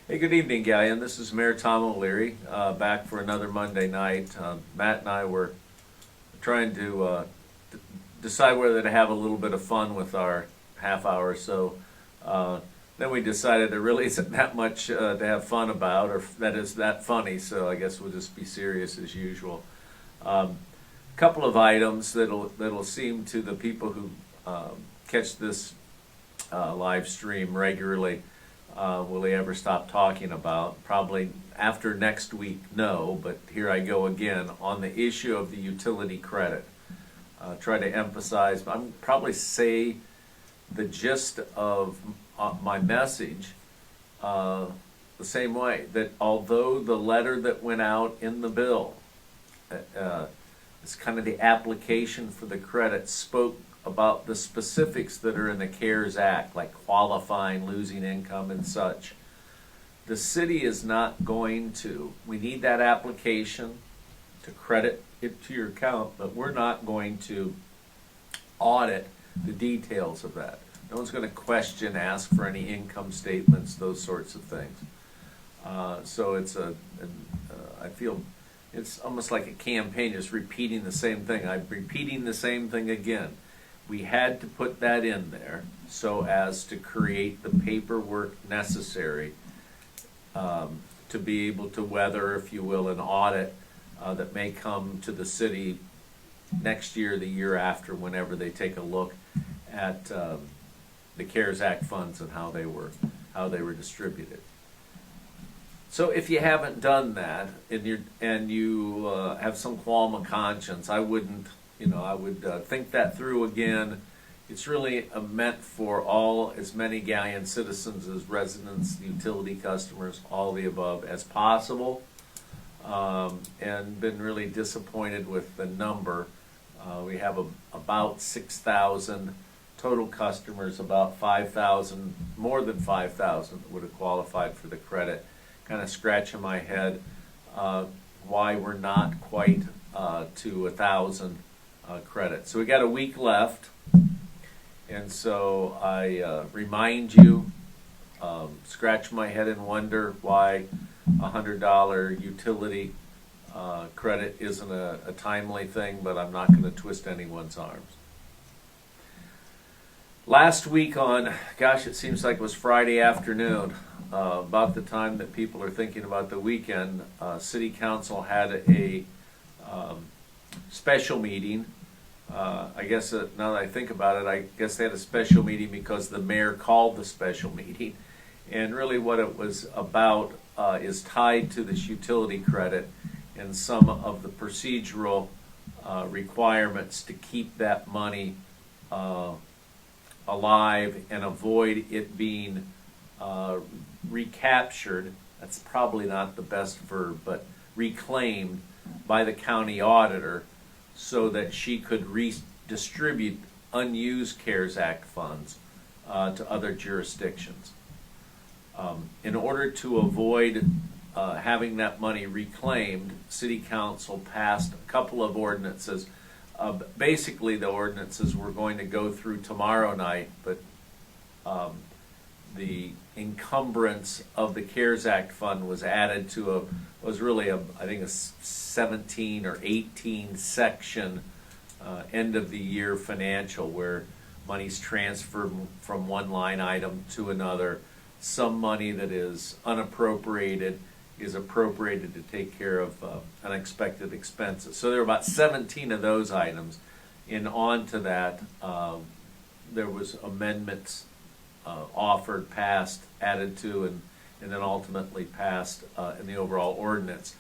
Hey, good evening, Galleon. This is Mayor Tom O'Leary, back for another Monday night. Matt and I were trying to decide whether to have a little bit of fun with our half hour or so. Then we decided there really isn't that much to have fun about, or that is that funny, so I guess we'll just be serious as usual. Couple of items that'll seem to the people who catch this live stream regularly. Will he ever stop talking about? Probably after next week, no, but here I go again on the issue of the utility credit. Try to emphasize, I'm probably say the gist of my message the same way, that although the letter that went out in the bill, it's kind of the application for the credit, spoke about the specifics that are in the CARES Act, like qualifying, losing income, and such. The city is not going to. We need that application to credit it to your account, but we're not going to audit the details of that. No one's going to question, ask for any income statements, those sorts of things. So I feel it's almost like a campaign, just repeating the same thing. I'm repeating the same thing again. We had to put that in there so as to create the paperwork necessary to be able to weather, if you will, an audit that may come to the city next year, the year after, whenever they take a look at the CARES Act funds and how they were distributed. So if you haven't done that and you have some qualm of conscience, I would think that through again. It's really meant for as many Galleon citizens as residents, utility customers, all the above as possible. And been really disappointed with the number. We have about 6,000 total customers, about 5,000, more than 5,000 that would have qualified for the credit. Kind of scratching my head why we're not quite to 1,000 credit. So we got a week left, and so I remind you, scratch my head and wonder why $100 utility credit isn't a timely thing, but I'm not going to twist anyone's arms. Last week it seems like it was Friday afternoon, about the time that people are thinking about the weekend, City Council had a special meeting. I guess now that I think about it, I guess they had a special meeting because the mayor called the special meeting. And really what it was about is tied to this utility credit and some of the procedural requirements to keep that money alive and avoid it being recaptured. That's probably not the best verb, but reclaimed by the county auditor so that she could redistribute unused CARES Act funds to other jurisdictions. In order to avoid having that money reclaimed, City Council passed a couple of ordinances. Basically, the ordinances we're going to go through tomorrow night, but the encumbrance of the CARES Act fund was added to I think a 17 or 18 section end of the year financial, where money's transferred from one line item to another. Some money that is unappropriated is appropriated to take care of unexpected expenses. So there are about 17 of those items. And on to that, there was amendments offered, passed, added to, and then ultimately passed in the overall ordinance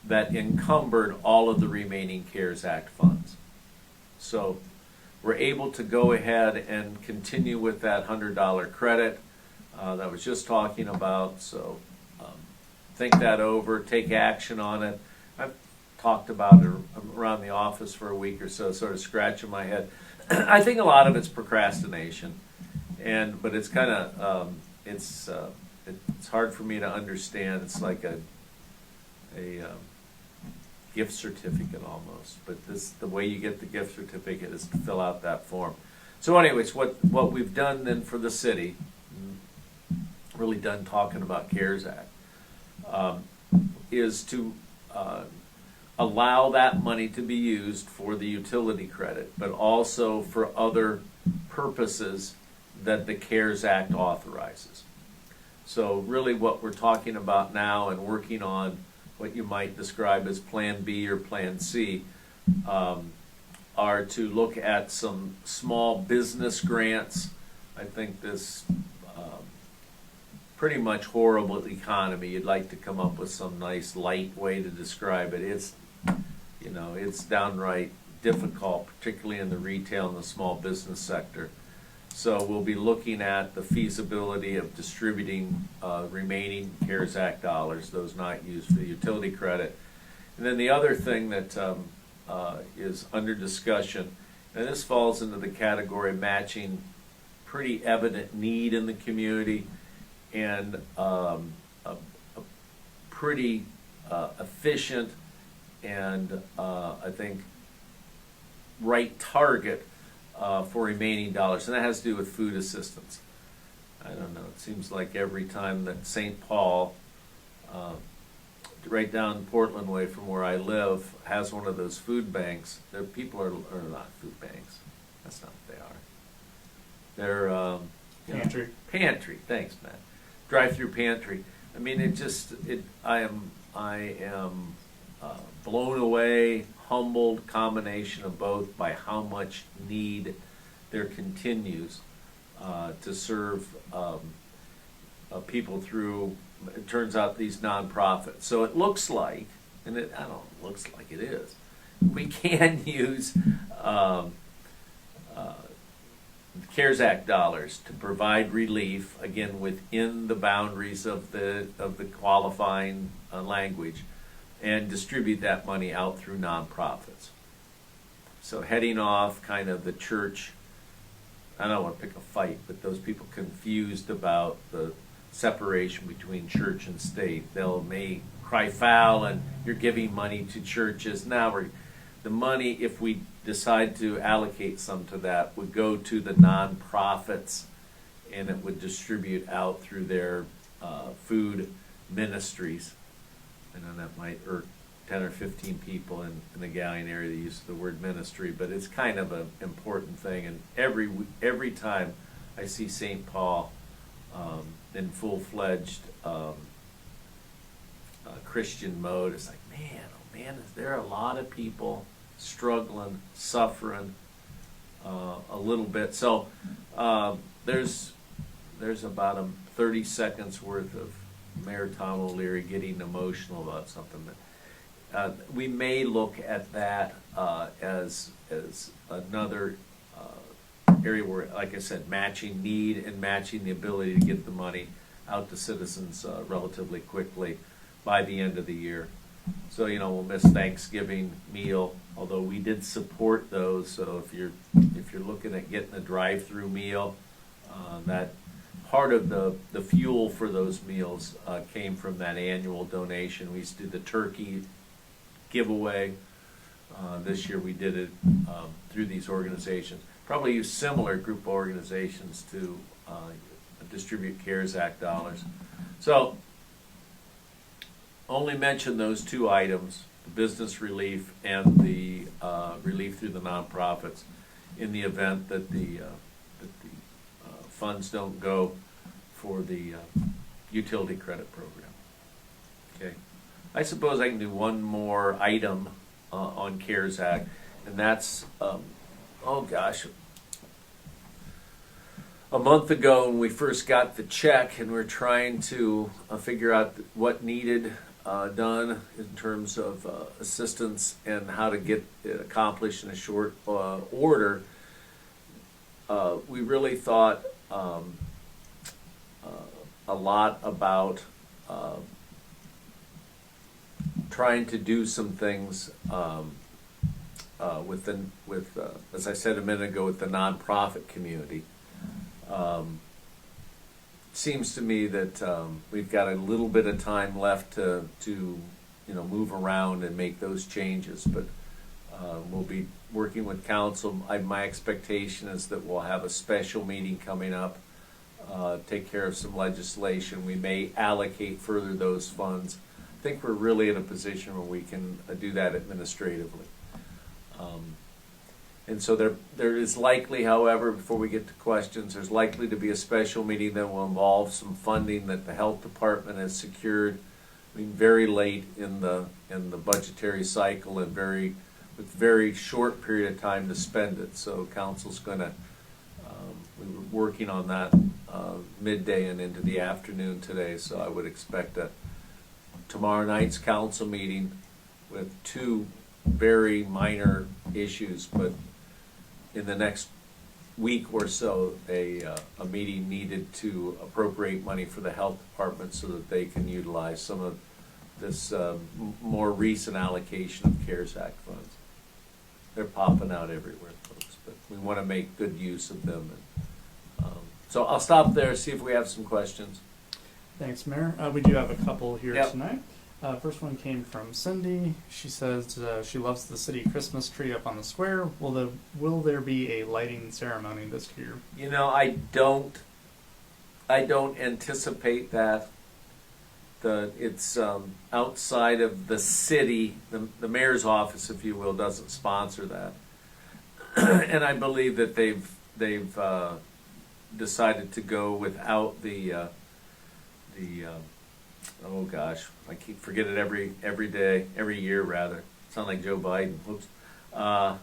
that encumbered all of the remaining CARES Act funds. So we're able to go ahead and continue with that $100 credit that I was just talking about. So think that over, take action on it. I've talked about it around the office for a week or so, sort of scratching my head. I think a lot of it's procrastination, but it's kind of it's hard for me to understand. It's like a gift certificate almost, but the way you get the gift certificate is to fill out that form. So anyways, what we've done then for the city, really done talking about CARES Act, is to allow that money to be used for the utility credit, but also for other purposes that the CARES Act authorizes. So really what we're talking about now and working on what you might describe as Plan B or Plan C are to look at some small business grants. I think this pretty much horrible economy, you'd like to come up with some nice light way to describe it. It's, you know, it's downright difficult, particularly in the retail and the small business sector. So we'll be looking at the feasibility of distributing remaining CARES Act dollars, those not used for the utility credit. And then the other thing that is under discussion, and this falls into the category of matching pretty evident need in the community and a pretty efficient and I think right target for remaining dollars, and that has to do with food assistance. I don't know, it seems like every time that St. Paul, right down Portland way from where I live, has one of those food banks, their people are not food banks, that's not what they are. They're Pantry. Pantry, thanks Matt. Drive-through pantry. I mean, I am blown away, humbled, combination of both by how much need there continues to serve people through, it turns out, these nonprofits. So it looks like, and I don't know, it looks like it is, we can use CARES Act dollars to provide relief, again, within the boundaries of the qualifying language, and distribute that money out through nonprofits. So heading off kind of the church, I don't want to pick a fight, but those people confused about the separation between church and state. May cry foul and you're giving money to churches. Now the money, if we decide to allocate some to that, would go to the nonprofits and it would distribute out through their food ministries. I know that might irk 10 or 15 people in the Galion area that use the word ministry, but it's kind of an important thing. And every time I see St. Paul in full-fledged Christian mode, it's like, man, oh man, is there a lot of people struggling, suffering a little bit. So there's about 30 seconds worth of Mayor Tom O'Leary getting emotional about something. That we may look at that as another area where, like I said, matching need and matching the ability to get the money out to citizens relatively quickly by the end of the year. So, you know, we'll miss Thanksgiving meal, although we did support those. So if you're looking at getting a drive-through meal, that part of the fuel for those meals came from that annual donation. We used to do the turkey giveaway. This year we did it through these organizations. Probably use similar group of organizations to distribute CARES Act dollars. So only mention those two items, the business relief and the relief through the nonprofits, in the event that the funds don't go for the utility credit program. Okay, I suppose I can do one more item on CARES Act, and that's, oh gosh, a month ago when we first got the check and we're trying to figure out what needed done in terms of assistance and how to get it accomplished in a short order, we really thought a lot about trying to do some things with as I said a minute ago, with the nonprofit community. Seems to me that we've got a little bit of time left to move around and make those changes, but we'll be working with council. My expectation is that we'll have a special meeting coming up take care of some legislation. We may allocate further those funds. I think we're really in a position where we can do that administratively. And so there is likely, however, before we get to questions, there's likely to be a special meeting that will involve some funding that the health department has secured. I mean, very late in the budgetary cycle and with very short period of time to spend it. So council's going to we were working on that midday and into the afternoon today. So I would expect tomorrow night's council meeting with two very minor issues, but in the next week or so, a meeting needed to appropriate money for the health department so that they can utilize some of this more recent allocation of CARES Act funds. They're popping out everywhere, folks, but we want to make good use of them. And, so I'll stop there, see if we have some questions. Thanks, Mayor. We do have a couple here Yep. tonight. First one came from Cindy. She says she loves the city Christmas tree up on the square. Will there be a lighting ceremony this year? You know, I don't anticipate that. It's outside of the city. The mayor's office, if you will, doesn't sponsor that, and I believe that they've decided to go without the oh gosh, I keep forgetting it every year rather. Sound like Joe Biden. Whoops. No,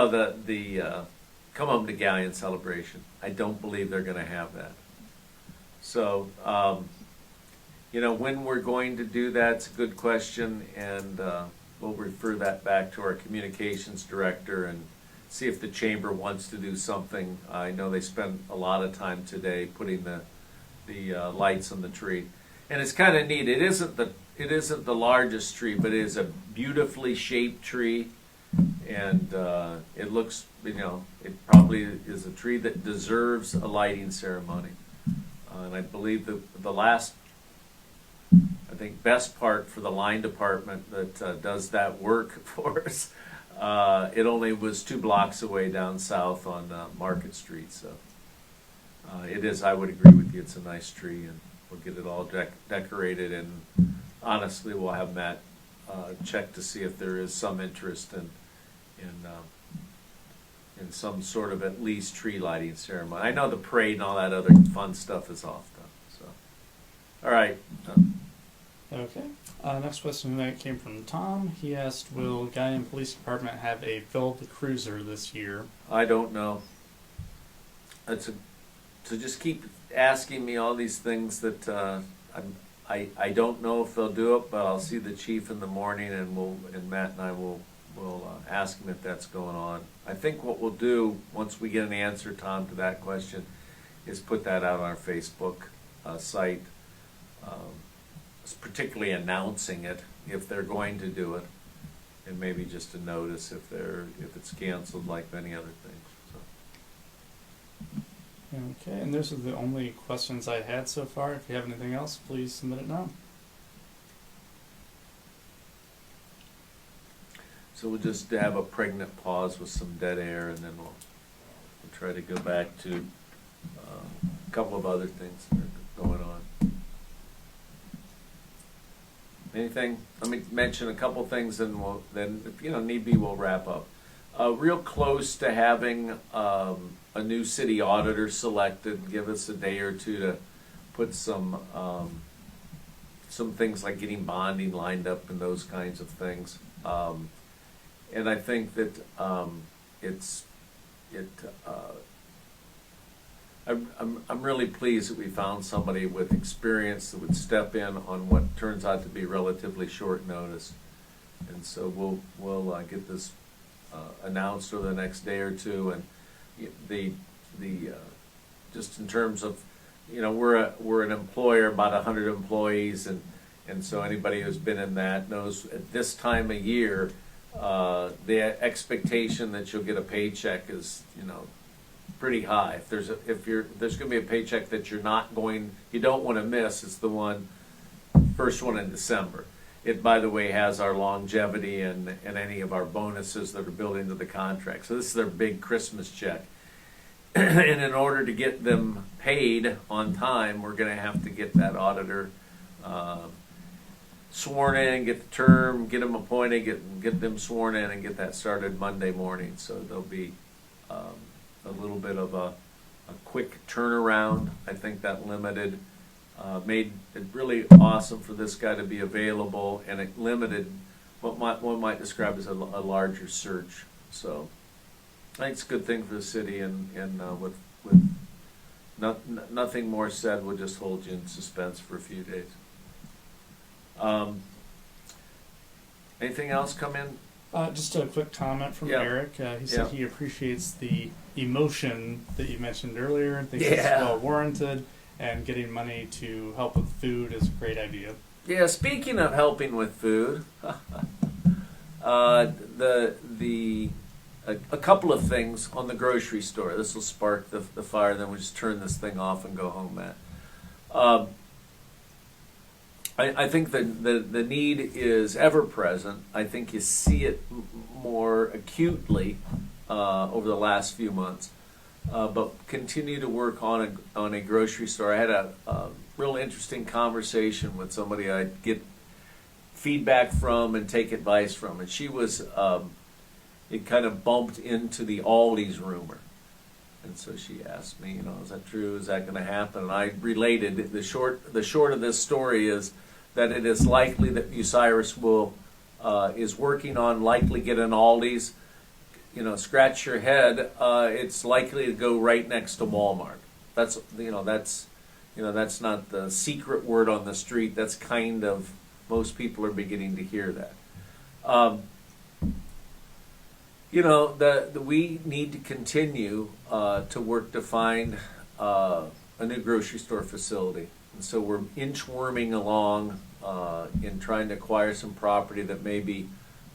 the Come Home to Galleon celebration. I don't believe they're going to have that. So, you know, when we're going to do that's a good question, and we'll refer that back to our communications director and see if the chamber wants to do something. I know they spent a lot of time today putting the lights on the tree. And it's kind of neat. It isn't the largest tree, but it is a beautifully shaped tree, and it looks, you know, it probably is a tree that deserves a lighting ceremony. And I believe the last, I think, best part for the line department that does that work for us, it only was 2 blocks away down south on Market Street. So it is. I would agree with you. It's a nice tree, and we'll get it all decorated, and honestly, we'll have Matt check to see if there is some interest in some sort of at least tree lighting ceremony. I know the parade and all that other fun stuff is off though. So, all right. Okay. Next question tonight came from Tom. He asked, "Will Galleon Police Department have a filled cruiser this year?" I don't know. To just keep asking me all these things that I don't know if they'll do it, but I'll see the chief in the morning, and Matt and I will ask him if that's going on. I think what we'll do once we get an answer, Tom, to that question, is put that out on our Facebook site, particularly announcing it if they're going to do it, and maybe just a notice if it's canceled, like many other things. Okay, and those are the only questions I had so far. If you have anything else, please submit it now. So we'll just have a pregnant pause with some dead air, and then we'll try to go back to a couple of other things that are going on. Anything? Let me mention a couple things, and then if need be, we'll wrap up. Real close to having a new city auditor selected. Give us a day or two to put some things like getting bonding lined up and those kinds of things. And I think that I'm really pleased that we found somebody with experience that would step in on what turns out to be relatively short notice. And so we'll get this announced over the next day or two, and just in terms of, we're an employer, about 100 employees, and so anybody who's been in that knows at this time of year, the expectation that you'll get a paycheck is, pretty high. If there's going to be a paycheck that you don't want to miss, it's the first one in December. It, by the way, has our longevity and any of our bonuses that are built into the contract. So this is their big Christmas check. and in order to get them paid on time, we're going to have to get that auditor sworn in, get the term, get them appointed, get them sworn in, and get that started Monday morning. So there'll be a little bit of a quick turnaround. I think that limited made it really awesome for this guy to be available, and it limited what one might describe as a larger search. So I think it's a good thing for the city, and with nothing more said, we'll just hold you in suspense for a few days. Anything else come in? Just a quick comment from Yeah. Eric. He said he appreciates the emotion that you mentioned earlier and thinks it's Yeah. well warranted, and getting money to help with food is a great idea. Yeah, speaking of helping with food, a couple of things on the grocery store. This will spark the fire, then we'll just turn this thing off and go home, Matt. I think the need is ever present. I think you see it more acutely over the last few months. But continue to work on a grocery store. I had a real interesting conversation with somebody I get feedback from and take advice from, and she was it kind of bumped into the Aldi's rumor, and so she asked me, is that true? Is that going to happen? And I related the short of this story is that it is likely that Bucyrus is working on likely get an Aldi's. Scratch your head. It's likely to go right next to Walmart. That's not the secret word on the street. That's kind of, most people are beginning to hear that. We need to continue to work to find a new grocery store facility, and so we're inchworming along in trying to acquire some property that may be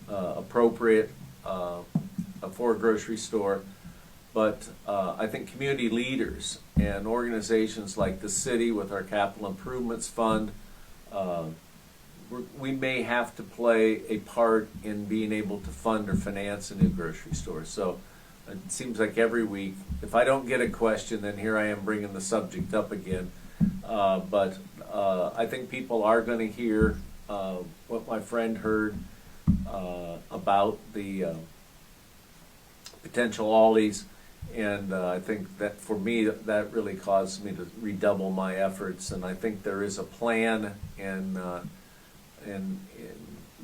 appropriate for a grocery store. But I think community leaders and organizations like the city with our capital improvements fund, we may have to play a part in being able to fund or finance a new grocery store. So it seems like every week, if I don't get a question, then here I am bringing the subject up again. But I think people are going to hear what my friend heard about the potential Aldi's, and I think that for me that really caused me to redouble my efforts. And I think there is a plan and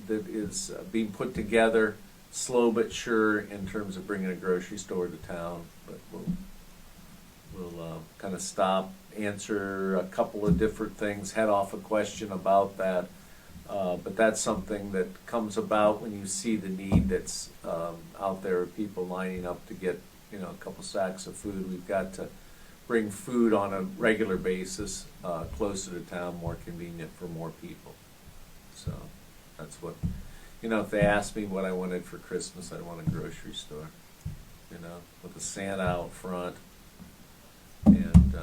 that is being put together, slow but sure, in terms of bringing a grocery store to town. But we'll kind of stop, answer a couple of different things, head off a question about that. But that's something that comes about when you see the need that's out there, people lining up to get a couple sacks of food. We've got to bring food on a regular basis closer to town, more convenient for more people. So that's what, if they asked me what I wanted for Christmas, I'd want a grocery store, with a Santa out front. And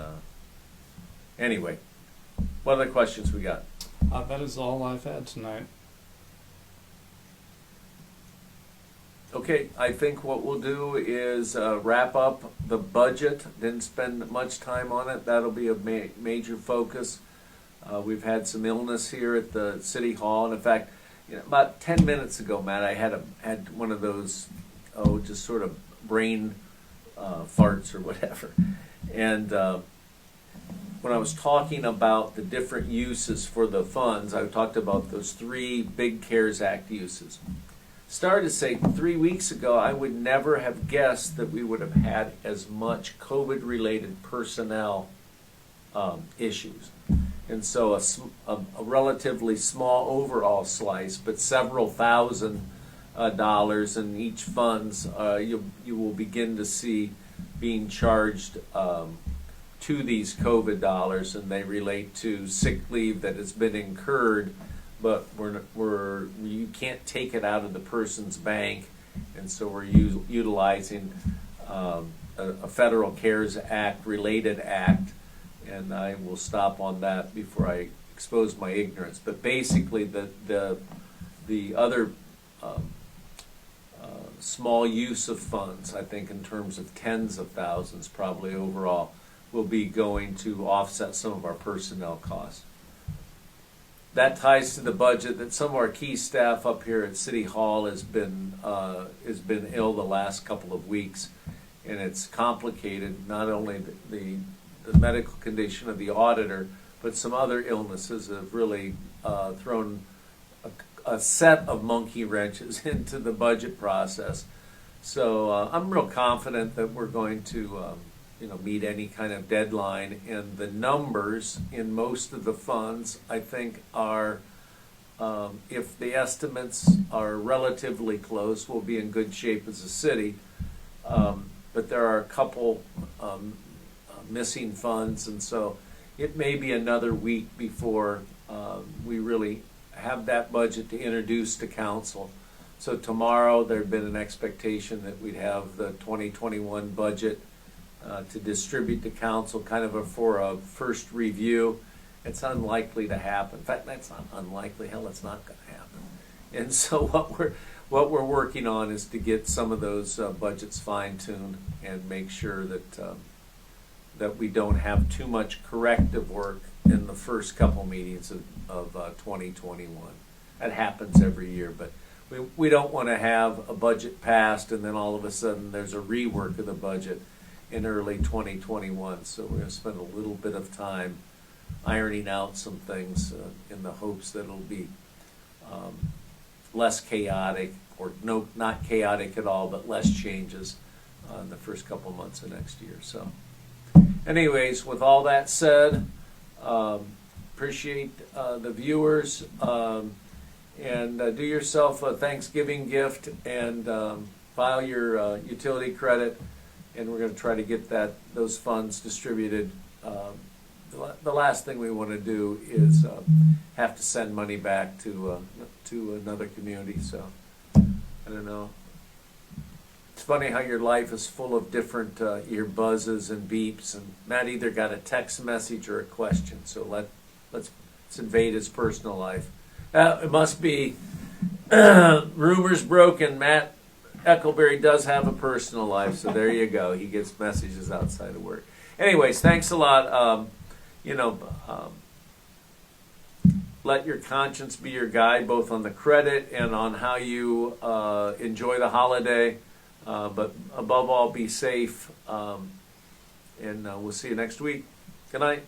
anyway, what other questions we got? That is all I've had tonight. Okay, I think what we'll do is wrap up the budget. Didn't spend much time on it. That'll be a major focus. We've had some illness here at the City Hall, and in fact, about 10 minutes ago, Matt, I had one of those, just sort of brain farts or whatever. And when I was talking about the different uses for the funds, I talked about those 3 big CARES Act uses. Started to say 3 weeks ago, I would never have guessed that we would have had as much COVID-related personnel issues. And so a relatively small overall slice, but several thousand dollars in each funds, you will begin to see being charged to these COVID dollars, and they relate to sick leave that has been incurred, but you can't take it out of the person's bank, and so we're utilizing a federal CARES Act related act, and I will stop on that before I expose my ignorance. But basically, the other small use of funds, I think in terms of tens of thousands probably overall, will be going to offset some of our personnel costs. That ties to the budget that some of our key staff up here at City Hall has been ill the last couple of weeks, and it's complicated not only the medical condition of the auditor, but some other illnesses have really thrown a set of monkey wrenches into the budget process. So I'm real confident that we're going to meet any kind of deadline, and the numbers in most of the funds I think are, if the estimates are relatively close, we'll be in good shape as a city. But there are a couple missing funds, and so it may be another week before we really have that budget to introduce to council. So tomorrow there'd been an expectation that we'd have the 2021 budget to distribute to council, kind of for a first review. It's unlikely to happen. In fact, that's not unlikely. Hell, it's not going to happen. And so what we're working on is to get some of those budgets fine-tuned and make sure that we don't have too much corrective work in the first couple meetings of 2021. That happens every year, but we don't want to have a budget passed and then all of a sudden there's a rework of the budget in early 2021. So we're going to spend a little bit of time ironing out some things in the hopes that it'll be less chaotic, or not chaotic at all, but less changes in the first couple months of next year. So anyways, with all that said, appreciate the viewers, and do yourself a Thanksgiving gift and file your utility credit, and we're going to try to get those funds distributed. The last thing we want to do is have to send money back to another community. So I don't know. It's funny how your life is full of different ear buzzes and beeps, and Matt either got a text message or a question. So let's invade his personal life. It must be rumors broken. Matt Eckelberry does have a personal life, so there you go. He gets messages outside of work. Anyways, thanks a lot. Let your conscience be your guide, both on the credit and on how you enjoy the holiday. But above all, be safe. And we'll see you next week. Good night.